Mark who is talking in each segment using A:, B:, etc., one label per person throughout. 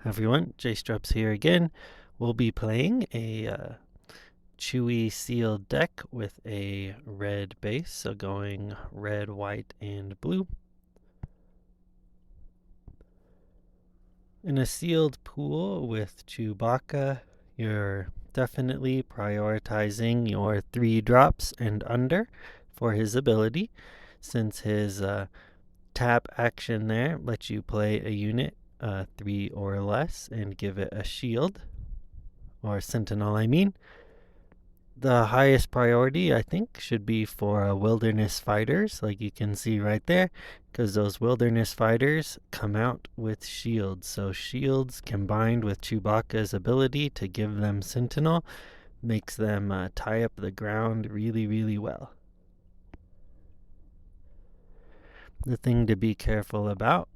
A: Everyone, J-Strups here again. We'll be playing a Chewie sealed deck with a red base, so going red, white, and blue. In a sealed pool with Chewbacca, you're definitely prioritizing your 3 drops and under for his ability, since his tap action there lets you play a unit 3 or less and give it a shield. Or Sentinel, I mean. The highest priority, I think, should be for wilderness fighters, like you can see right there, because those wilderness fighters come out with shields. So shields combined with Chewbacca's ability to give them Sentinel makes them tie up the ground really, really well. The thing to be careful about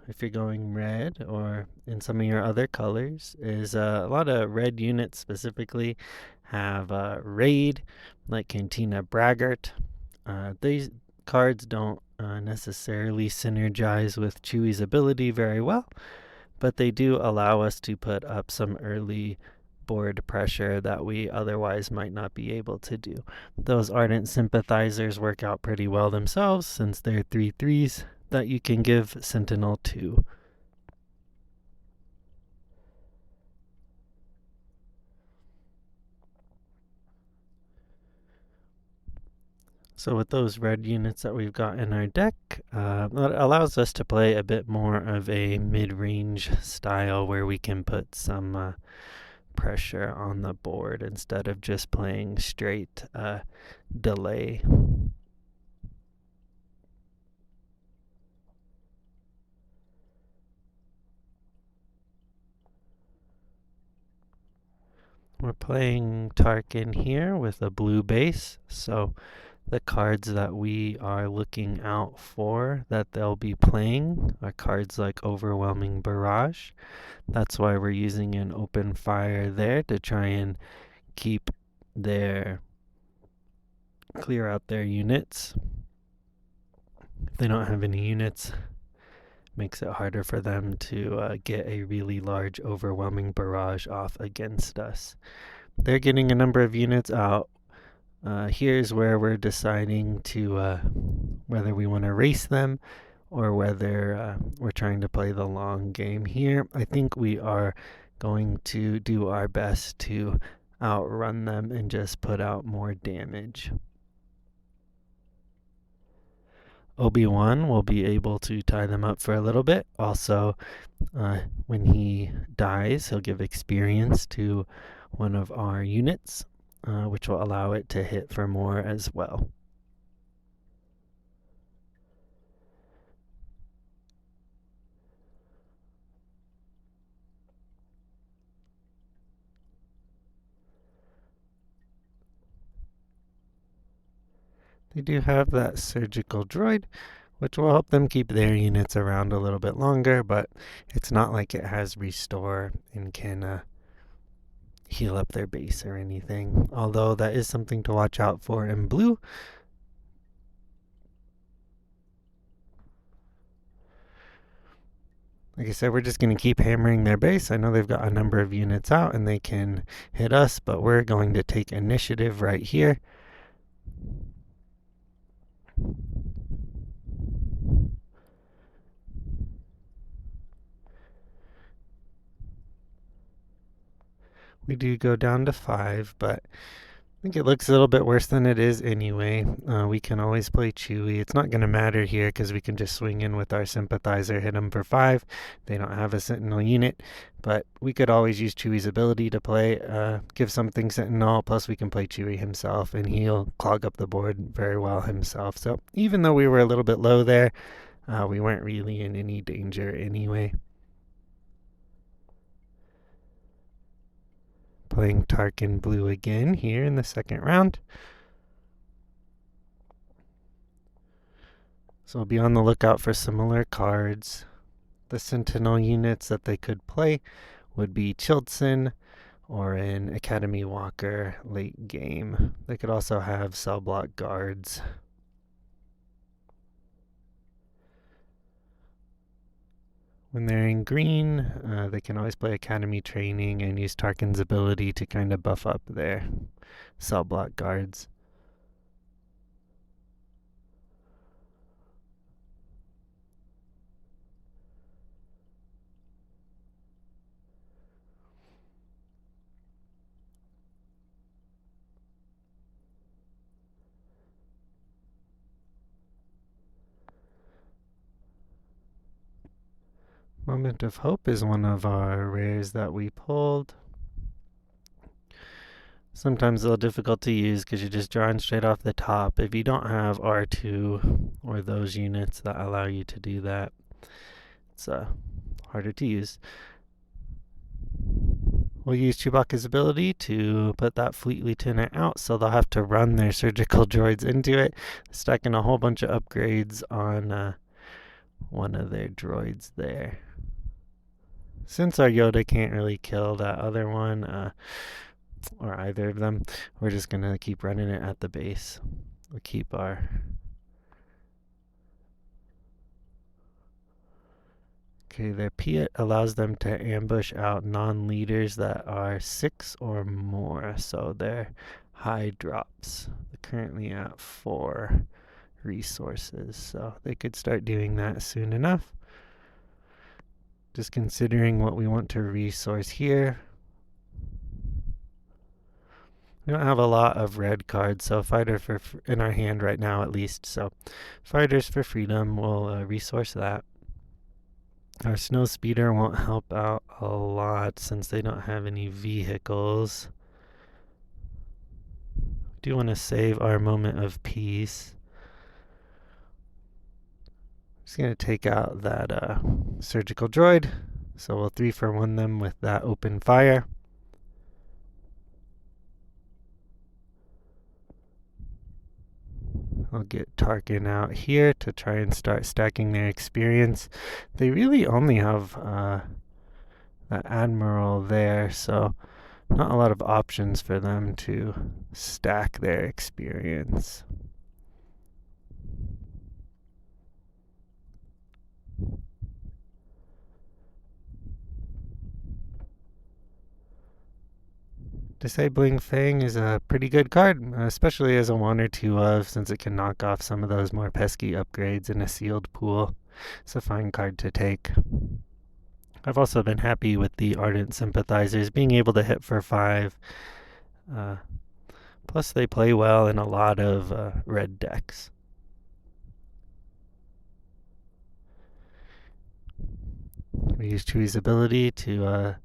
A: if you're going red or in some of your other colors is a lot of red units specifically have raid, like Cantina Braggart. These cards don't necessarily synergize with Chewie's ability very well, but they do allow us to put up some early board pressure that we otherwise might not be able to do. Those ardent sympathizers work out pretty well themselves, since they're 3/3s that you can give Sentinel to. So with those red units that we've got in our deck, that allows us to play a bit more of a mid-range style where we can put some pressure on the board instead of just playing straight delay. We're playing Tarkin here with a blue base, so the cards that we are looking out for that they'll be playing are cards like Overwhelming Barrage. That's why we're using an open fire there to try and keep their clear out their units. If they don't have any units, makes it harder for them to get a really large overwhelming barrage off against us. They're getting a number of units out. Here's where we're deciding to whether we want to race them or whether we're trying to play the long game here. I think we are going to do our best to outrun them and just put out more damage. Obi-Wan will be able to tie them up for a little bit. Also, when he dies, he'll give experience to one of our units, which will allow it to hit for more as well. They do have that surgical droid, which will help them keep their units around a little bit longer, but it's not like it has restore and can heal up their base or anything. Although that is something to watch out for in blue. Like I said, we're just going to keep hammering their base. I know they've got a number of units out and they can hit us, but we're going to take initiative right here. We do go down to 5, but I think it looks a little bit worse than it is anyway. We can always play Chewie. It's not going to matter here because we can just swing in with our sympathizer, hit them for 5. They don't have a Sentinel unit, but we could always use Chewie's ability to play, give something Sentinel, plus we can play Chewie himself, and he'll clog up the board very well himself. So even though we were a little bit low there, we weren't really in any danger anyway. Playing Tarkin blue again here in the second round. So we'll be on the lookout for similar cards. The Sentinel units that they could play would be Chiltsin or an Academy Walker late game. They could also have cell block guards. When they're in green, they can always play Academy Training and use Tarkin's ability to kind of buff up their cell block guards. Moment of Hope is one of our rares that we pulled. Sometimes a little difficult to use because you're just drawing straight off the top. If you don't have R2 or those units that allow you to do that, it's harder to use. We'll use Chewbacca's ability to put that fleet lieutenant out, so they'll have to run their surgical droids into it, stacking a whole bunch of upgrades on one of their droids there. Since our Yoda can't really kill that other one, or either of them, we're just going to keep running it at the base. We'll keep our... Okay, their Piet allows them to ambush out non-leaders that are 6 or more, so they're high drops. They're currently at 4 resources, so they could start doing that soon enough. Just considering what we want to resource here. We don't have a lot of red cards, so fighter in our hand right now at least. So fighters for freedom, we'll resource that. Our snow speeder won't help out a lot since they don't have any vehicles. We do want to save our moment of peace. Just going to take out that surgical droid. So we'll 3-for-1 them with that open fire. I'll get Tarkin out here to try and start stacking their experience. They really only have that Admiral there, so not a lot of options for them to stack their experience. Disabling Fang is a pretty good card, especially as a 1 or 2 of, since it can knock off some of those more pesky upgrades in a sealed pool. It's a fine card to take. I've also been happy with the Ardent Sympathizers being able to hit for 5. Plus, they play well in a lot of red decks. We use Chewie's ability to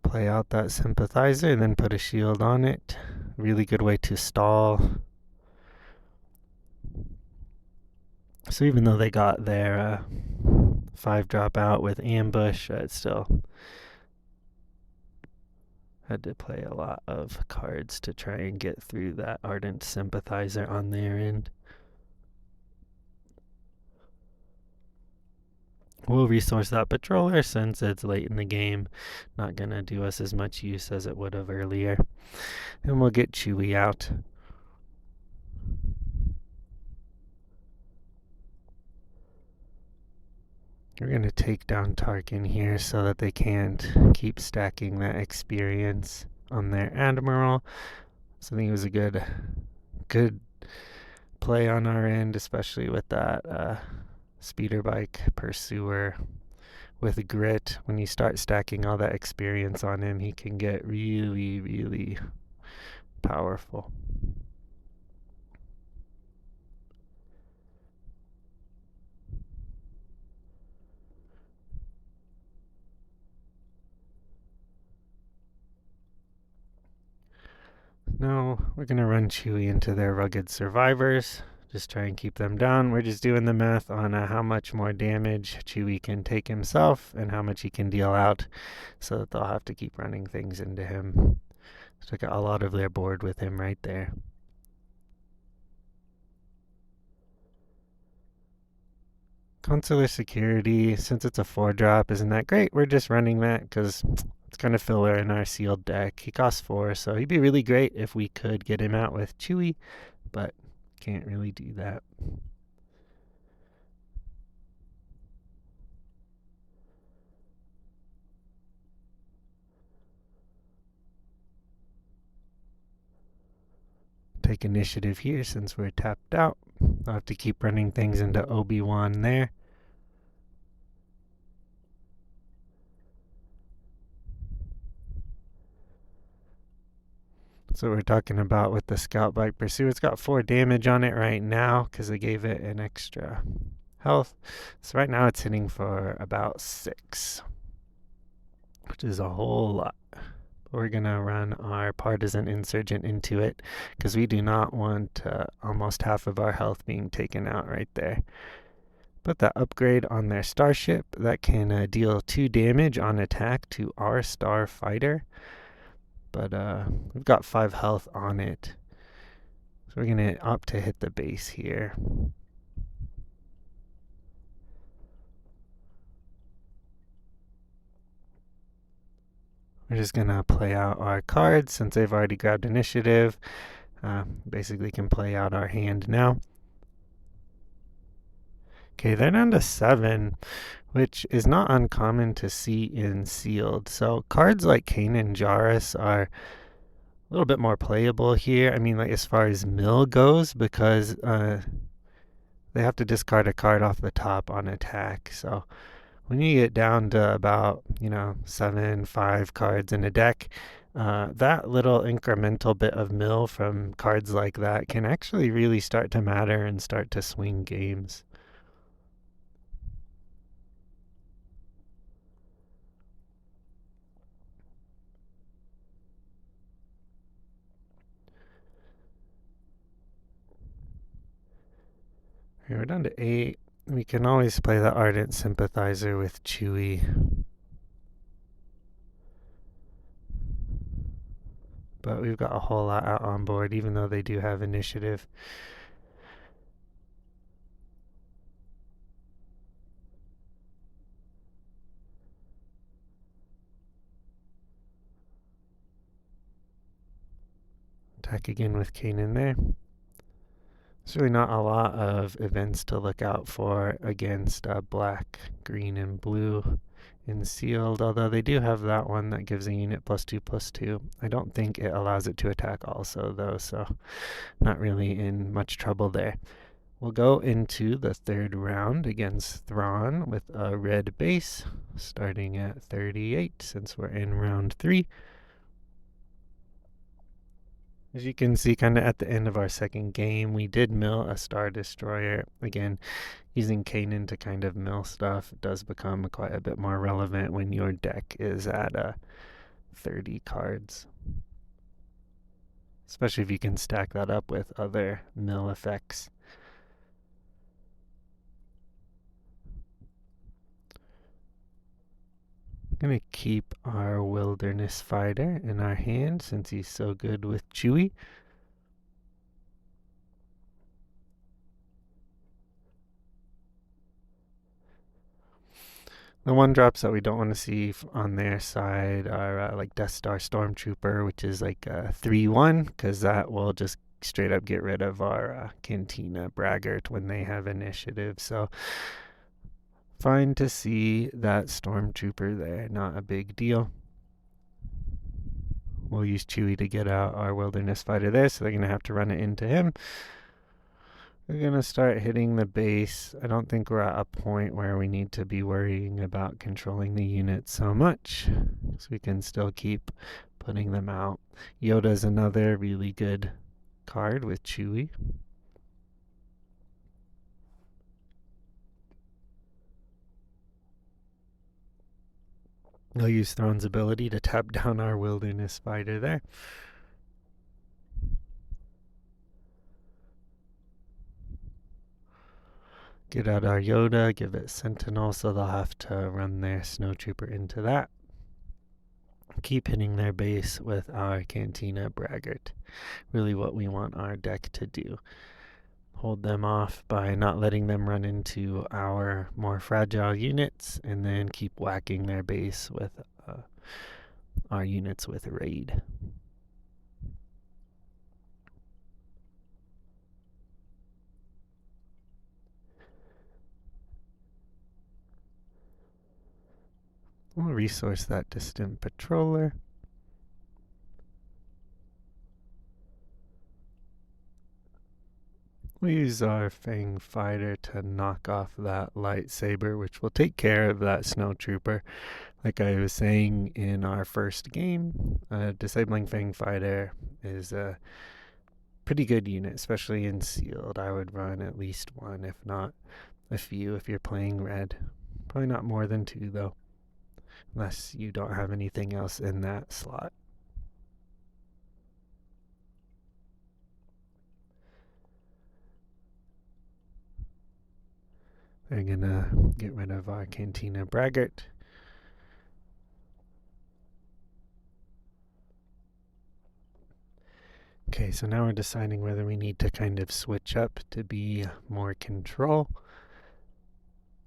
A: play out that Sympathizer and then put a shield on it. Really good way to stall. So even though they got their 5-drop out with ambush, it still had to play a lot of cards to try and get through that Ardent Sympathizer on their end. We'll resource that Patroller since it's late in the game. Not going to do us as much use as it would have earlier. And we'll get Chewie out. We're going to take down Tarkin here so that they can't keep stacking that experience on their Admiral. So I think it was a good play on our end, especially with that speeder bike pursuer with grit. When you start stacking all that experience on him, he can get really, really powerful. Now we're going to run Chewie into their rugged survivors. Just try and keep them down. We're just doing the math on how much more damage Chewie can take himself and how much he can deal out, so that they'll have to keep running things into him. Took a lot of their board with him right there. Consular Security, since it's a 4-drop, isn't that great. We're just running that because it's kind of filler in our sealed deck. He costs 4, so he'd be really great if we could get him out with Chewie, but can't really do that. take initiative here since we're tapped out. I'll have to keep running things into Obi-Wan there. So we're talking about with the Scout Bike Pursuit. It's got 4 damage on it right now because I gave it an extra health. So right now it's hitting for about 6, which is a whole lot. We're going to run our Partisan Insurgent into it because we do not want almost half of our health being taken out right there. Put that upgrade on their starship. That can deal 2 damage on attack to our starfighter. But we've got 5 health on it. So we're going to opt to hit the base here. We're just going to play out our cards since they've already grabbed initiative. Basically can play out our hand now. Okay, they're down to 7, which is not uncommon to see in sealed. So cards like Kanan Jarrus are a little bit more playable here. I mean, like as far as mill goes, because they have to discard a card off the top on attack. So when you get down to about 7, 5 cards in a deck, that little incremental bit of mill from cards like that can actually really start to matter and start to swing games. Here we're down to 8. We can always play the Ardent Sympathizer with Chewie. But we've got a whole lot out on board, even though they do have initiative. Attack again with Kanan there. There's really not a lot of events to look out for against black, green, and blue in sealed, although they do have that one that gives a unit +2/+2. I don't think it allows it to attack also, though, so not really in much trouble there. We'll go into the 3rd round against Thrawn with a red base, starting at 38 since we're in round 3. As you can see, kind of at the end of our 2nd game, we did mill a Star Destroyer. Again, using Kanan to kind of mill stuff does become quite a bit more relevant when your deck is at 30 cards. Especially if you can stack that up with other mill effects. I'm going to keep our Wilderness Fighter in our hand since he's so good with Chewie. The 1-drops that we don't want to see on their side are like Death Star Stormtrooper, which is like a 3/1, because that will just straight up get rid of our Cantina Braggart when they have initiative. So fine to see that Stormtrooper there, not a big deal. We'll use Chewie to get out our Wilderness Fighter there, so they're going to have to run it into him. We're going to start hitting the base. I don't think we're at a point where we need to be worrying about controlling the units so much, so we can still keep putting them out. Yoda's another really good card with Chewie. I'll use Thrawn's ability to tap down our Wilderness Fighter there. Get out our Yoda, give it Sentinel, so they'll have to run their Snowtrooper into that. Keep hitting their base with our Cantina Braggart. Really what we want our deck to do. Hold them off by not letting them run into our more fragile units, and then keep whacking their base with our units with Raid. We'll resource that Distant Patroller. We use our Fang Fighter to knock off that lightsaber, which will take care of that snowtrooper. Like I was saying in our first game, disabling Fang Fighter is a pretty good unit, especially in sealed. I would run at least one, if not a few, if you're playing red. Probably not more than two, though, unless you don't have anything else in that slot. They're gonna get rid of our Cantina Braggart. Okay, so now we're deciding whether we need to kind of switch up to be more control,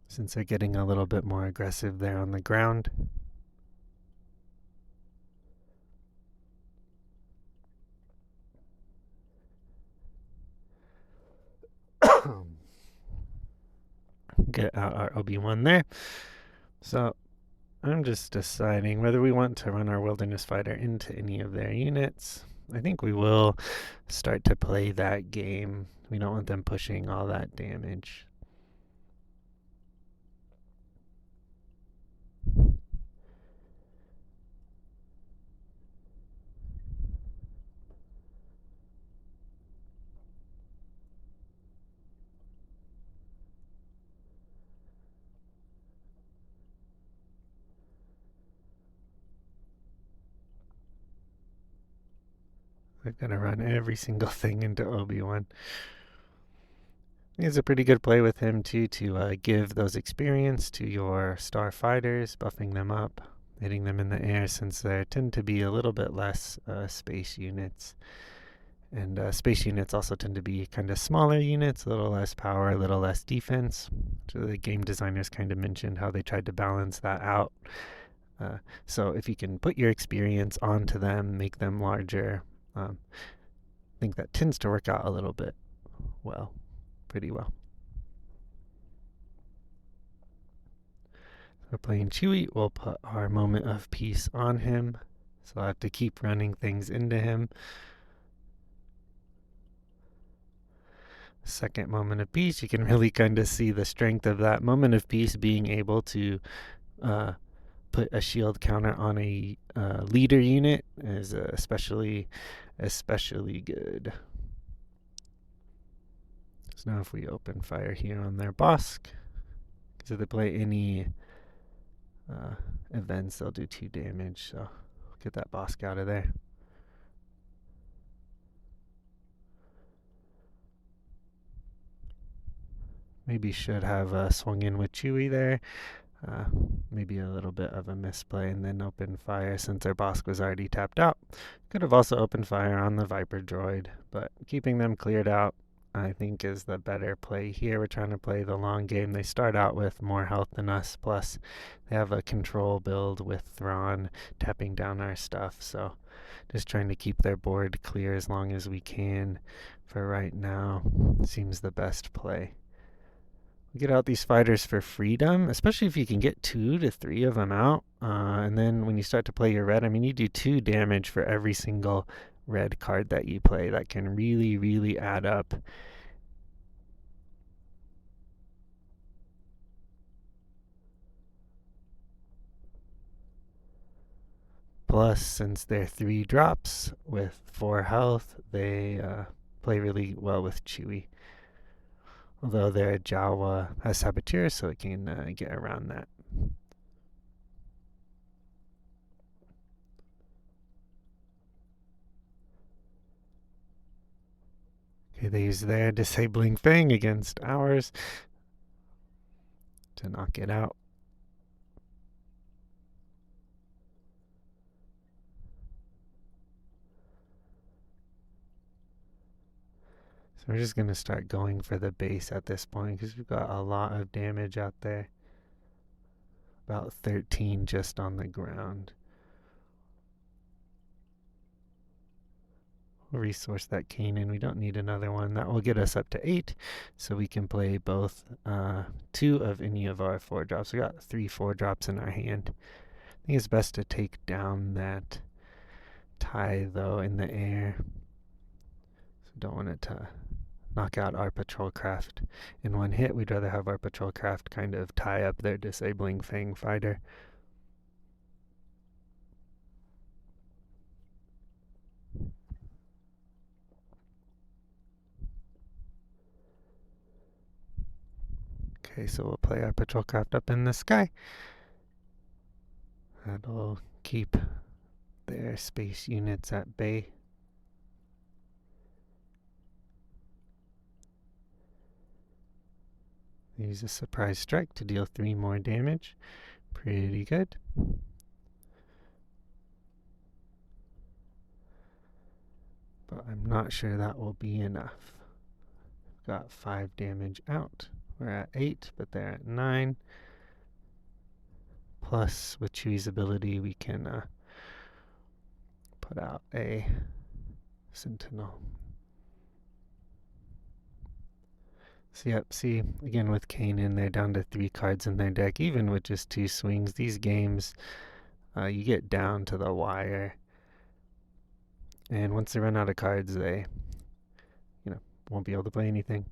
A: since they're getting a little bit more aggressive there on the ground. Get out our Obi-Wan there. So I'm just deciding whether we want to run our Wilderness Fighter into any of their units. I think we will start to play that game. We don't want them pushing all that damage. I've got to run every single thing into Obi-Wan. It's a pretty good play with him too, to give those experience to your starfighters, buffing them up, hitting them in the air, since they tend to be a little bit less space units. And space units also tend to be kind of smaller units, a little less power, a little less defense. So the game designers kind of mentioned how they tried to balance that out. So if you can put your experience onto them, make them larger, I think that tends to work out a little bit well, pretty well. We're playing Chewie. We'll put our Moment of Peace on him, so I'll have to keep running things into him. Second Moment of Peace, you can really kind of see the strength of that Moment of Peace being able to put a shield counter on a leader unit is especially good. So now if we open fire here on their Bosk, because if they play any events, they'll do 2 damage. So get that Bosk out of there. Maybe should have swung in with Chewie there. Maybe a little bit of a misplay and then open fire since our Bosk was already tapped out. Could have also opened fire on the Viper droid, but keeping them cleared out I think is the better play here. We're trying to play the long game. They start out with more health than us, plus they have a control build with Thrawn tapping down our stuff, so just trying to keep their board clear as long as we can for right now seems the best play. We get out these fighters for freedom, especially if you can get 2 to 3 of them out. And then when you start to play your red, I mean, you do 2 damage for every single red card that you play. That can really, really add up. Plus, since they're 3 drops with 4 health, they play really well with Chewie. Although their Jawa has Saboteur, so it can get around that. Okay, they use their disabling Fang against ours to knock it out. So we're just going to start going for the base at this point because we've got a lot of damage out there. About 13 just on the ground. We'll resource that Kanan. We don't need another one. That will get us up to 8, so we can play both 2 of any of our 4 drops. We got 3 4 drops in our hand. I think it's best to take down that tie, though, in the air. So don't want it to knock out our patrol craft in one hit. We'd rather have our patrol craft kind of tie up their disabling Fang fighter. Okay, so we'll play our patrol craft up in the sky. That'll keep their space units at bay. Use a surprise strike to deal 3 more damage. Pretty good. But I'm not sure that will be enough. Got 5 damage out. We're at 8, but they're at 9. Plus, with Chewie's ability, we can put out a Sentinel. So yep, see, again with Kanan, they're down to 3 cards in their deck. Even with just 2 swings, these games, you get down to the wire. And once they run out of cards, they, won't be able to play anything.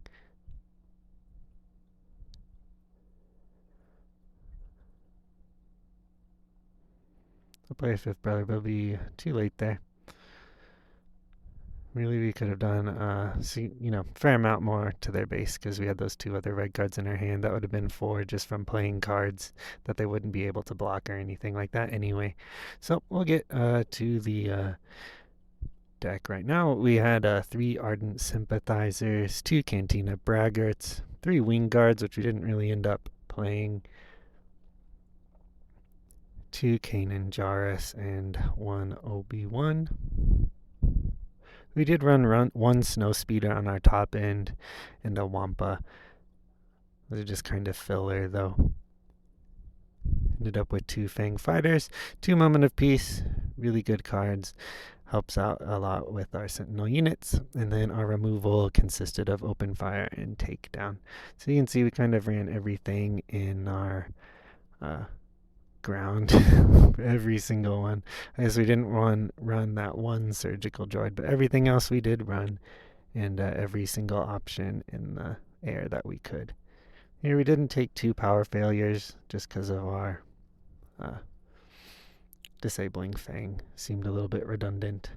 A: I'll play a 5th brother, but it'll be too late there. Really, we could have done, fair amount more to their base because we had those 2 other red cards in our hand. That would have been 4 just from playing cards that they wouldn't be able to block or anything like that anyway. So we'll get to the deck right now. We had 3 Ardent Sympathizers, 2 Cantina Braggarts, 3 Wing Guards, which we didn't really end up playing, 2 Kanan Jarrus, and 1 Obi-Wan. We did run 1 Snow Speeder on our top end and a Wampa. Those are just kind of filler, though. Ended up with 2 Fang Fighters, 2 Moment of Peace, really good cards. Helps out a lot with our Sentinel units. And then our removal consisted of Open Fire and Takedown. So you can see we kind of ran everything in our ground. Every single one. I guess we didn't run that 1 surgical droid, but everything else we did run, and every single option in the air that we could. Here we didn't take 2 power failures just because of our disabling Fang. Seemed a little bit redundant.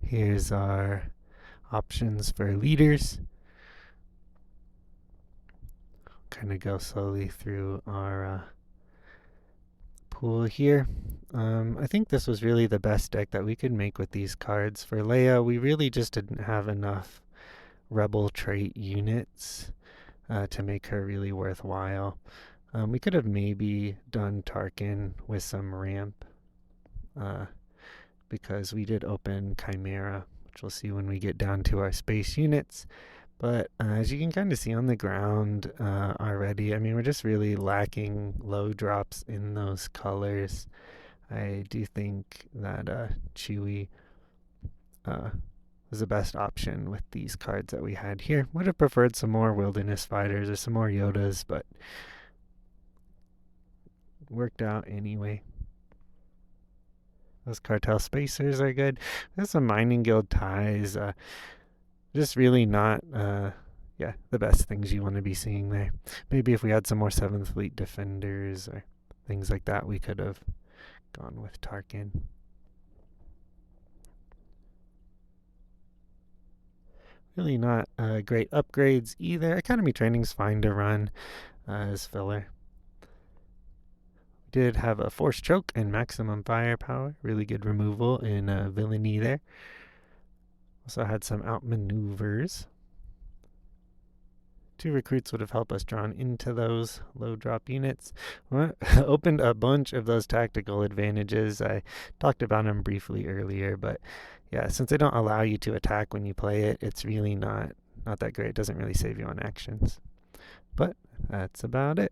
A: Here's our options for leaders. Kind of go slowly through our pool here. I think this was really the best deck that we could make with these cards. For Leia, we really just didn't have enough rebel trait units to make her really worthwhile. We could have maybe done Tarkin with some ramp because we did open Chimera, which we'll see when we get down to our space units. But as you can kind of see on the ground already, I mean, we're just really lacking low drops in those colors. I do think that Chewie was the best option with these cards that we had here. Would have preferred some more Wilderness Fighters or some more Yodas, but worked out anyway. Those Cartel Spacers are good. There's some Mining Guild ties. Just really not, the best things you want to be seeing there. Maybe if we had some more 7th Fleet Defenders or things like that, we could have gone with Tarkin. Really not great upgrades either. Academy Training's fine to run as filler. We did have a Force Choke and Maximum Firepower. Really good removal in Villainy there. Also had some outmaneuvers. 2 recruits would have helped us drawn into those low drop units. Opened a bunch of those tactical advantages. I talked about them briefly earlier, but yeah, since they don't allow you to attack when you play it, it's really not that great. It doesn't really save you on actions. But that's about it.